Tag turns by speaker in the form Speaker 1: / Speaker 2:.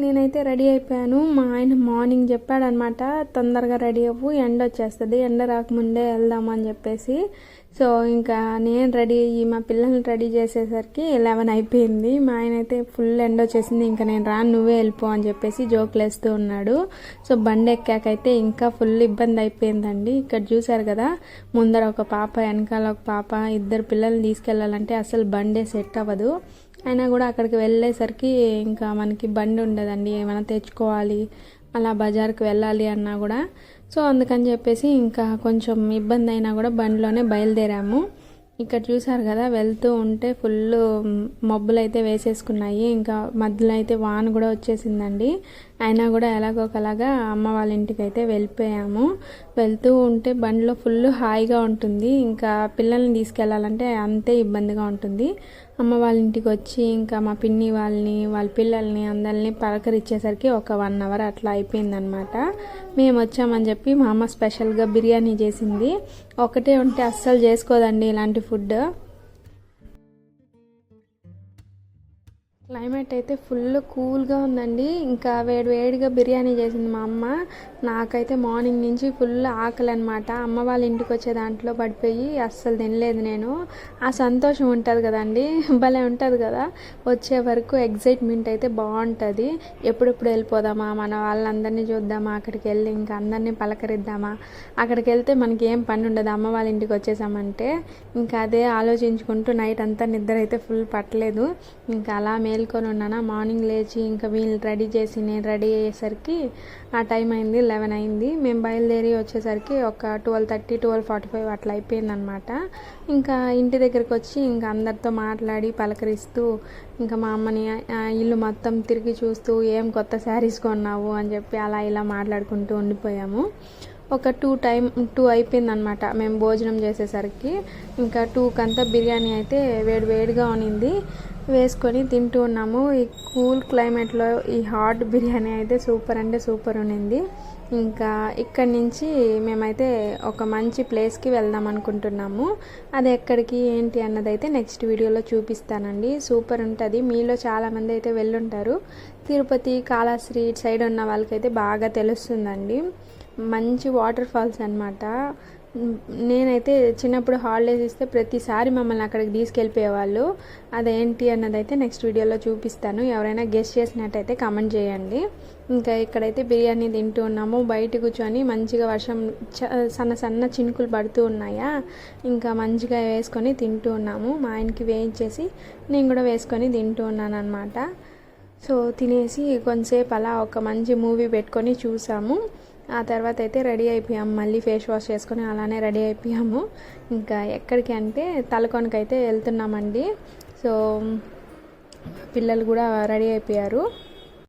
Speaker 1: నేనైతే రెడీ అయిపోయాను. మా ఆయన మార్నింగ్ చెప్పాడనమాట, తొందరగా రెడీ అవ్వు, ఎండ వచ్చేస్తుంది, ఎండ రాకముందే వెళ్దామని చెప్పేసి. సో ఇంకా నేను రెడీ అయ్యి మా పిల్లల్ని రెడీ చేసేసరికి 11 అయిపోయింది. మా ఆయన అయితే ఫుల్ ఎండ వచ్చేసింది, ఇంకా నేను రాను, నువ్వే వెళ్ళిపో అని చెప్పేసి జోకులు వేస్తూ ఉన్నాడు. సో బండి ఎక్కాకైతే ఇంకా ఫుల్ ఇబ్బంది అయిపోయిందండి. ఇక్కడ చూసారు కదా, ముందర ఒక పాప, వెనకాల ఒక పాప, ఇద్దరు పిల్లల్ని తీసుకెళ్ళాలంటే అసలు బండే సెట్ అవ్వదు. అయినా కూడా అక్కడికి వెళ్ళేసరికి ఇంకా మనకి బండి ఉండదండి, ఏమైనా తెచ్చుకోవాలి, అలా బజార్కి వెళ్ళాలి అన్నా కూడా. సో అందుకని చెప్పేసి ఇంకా కొంచెం ఇబ్బంది అయినా కూడా బండిలోనే బయలుదేరాము. ఇక్కడ చూసారు కదా, వెళ్తూ ఉంటే ఫుల్ మబ్బులు అయితే వేసేసుకున్నాయి. ఇంకా మధ్యలో అయితే వాన కూడా వచ్చేసిందండి. అయినా కూడా ఎలాగోకలాగా అమ్మ వాళ్ళ ఇంటికి అయితే వెళ్ళిపోయాము. వెళ్తూ ఉంటే బండిలో ఫుల్ హాయిగా ఉంటుంది. ఇంకా పిల్లల్ని తీసుకెళ్ళాలంటే అంతే ఇబ్బందిగా ఉంటుంది. అమ్మ వాళ్ళ ఇంటికి వచ్చి ఇంకా మా పిన్ని వాళ్ళని, వాళ్ళ పిల్లల్ని అందరినీ పలకరించేసరికి ఒక 1 అవర్ అట్లా అయిపోయిందనమాట. మేము వచ్చామని చెప్పి మా అమ్మ స్పెషల్గా బిర్యానీ చేసింది. ఒకటే ఉంటే అస్సలు చేసుకోదండి ఇలాంటి ఫుడ్. క్లైమేట్ అయితే ఫుల్ కూల్గా ఉందండి. ఇంకా వేడిగా బిర్యానీ చేసింది మా అమ్మ. నాకైతే మార్నింగ్ నుంచి ఫుల్ ఆకలి అనమాట. అమ్మ వాళ్ళ ఇంటికి వచ్చే దాంట్లో పడిపోయి అస్సలు తినలేదు నేను. ఆ సంతోషం ఉంటుంది కదండి, భలే ఉంటుంది కదా. వచ్చే వరకు ఎగ్జైట్మెంట్ అయితే బాగుంటుంది. ఎప్పుడెప్పుడు వెళ్ళిపోదామా, మన వాళ్ళందరినీ చూద్దామా, అక్కడికి వెళ్ళి ఇంకా అందరినీ పలకరిద్దామా. అక్కడికి వెళ్తే మనకి ఏం పని ఉండదు, అమ్మ వాళ్ళ ఇంటికి వచ్చేసామంటే. ఇంకా అదే ఆలోచించుకుంటూ నైట్ అంతా నిద్ర అయితే ఫుల్ పట్టలేదు. ఇంకా అలా మేల్కొని ఉన్నాను. మార్నింగ్ లేచి ఇంకా వీళ్ళు రెడీ చేసి నేను రెడీ అయ్యేసరికి ఆ టైం అయింది, 11 అయింది. మేము బయలుదేరి వచ్చేసరికి ఒక 12:30, 12:45 అట్లా అయిపోయిందనమాట. ఇంకా ఇంటి దగ్గరికి వచ్చి ఇంకా అందరితో మాట్లాడి పలకరిస్తూ ఇంకా మా అమ్మని ఇల్లు మొత్తం తిరిగి చూస్తూ ఏం కొత్త శారీస్ కొన్నావు అని చెప్పి అలా ఇలా మాట్లాడుకుంటూ ఉండిపోయాము. ఒక 2 అయిపోయిందనమాట మేము భోజనం చేసేసరికి. ఇంకా 2కంతా బిర్యానీ అయితే వేడిగా ఉన్నింది, వేసుకొని తింటూ ఉన్నాము. ఈ కూల్ క్లైమేట్లో ఈ హాట్ బిర్యానీ అయితే సూపర్ అంటే సూపర్ ఉన్నింది. ఇంకా ఇక్కడి నుంచి మేమైతే ఒక మంచి ప్లేస్కి వెళ్దాం అనుకుంటున్నాము. అది ఎక్కడికి ఏంటి అన్నదైతే నెక్స్ట్ వీడియోలో చూపిస్తానండి. సూపర్ ఉంటుంది. మీలో చాలామంది అయితే వెళ్ళుంటారు. తిరుపతి, కాళహస్తి సైడ్ ఉన్న వాళ్ళకైతే బాగా తెలుస్తుందండి. మంచి వాటర్ ఫాల్స్ అనమాట. నేనైతే చిన్నప్పుడు హాలిడేస్ ఇస్తే ప్రతిసారి మమ్మల్ని అక్కడికి తీసుకెళ్ళిపోయేవాళ్ళు. అదేంటి అన్నదైతే నెక్స్ట్ వీడియోలో చూపిస్తాను. ఎవరైనా గెస్ట్ చేసినట్టయితే కామెంట్ చేయండి. ఇంకా ఇక్కడైతే బిర్యానీ తింటూ ఉన్నాము. బయట కూర్చొని మంచిగా వర్షం సన్న చినుకులు పడుతూ ఉన్నాయా, ఇంకా మంచిగా వేసుకొని తింటూ ఉన్నాము. మా ఆయనకి వేయించేసి నేను కూడా వేసుకొని తింటూ ఉన్నాను అనమాట. సో తినేసి కొంతసేపు అలా ఒక మంచి మూవీ పెట్టుకొని చూసాము. ఆ తర్వాత అయితే రెడీ అయిపోయాము. మళ్ళీ ఫేస్ వాష్ చేసుకొని అలానే రెడీ అయిపోయాము. ఇంకా ఎక్కడికి అంటే తలకోనకైతే వెళ్తున్నామండి. సో పిల్లలు కూడా రెడీ అయిపోయారు.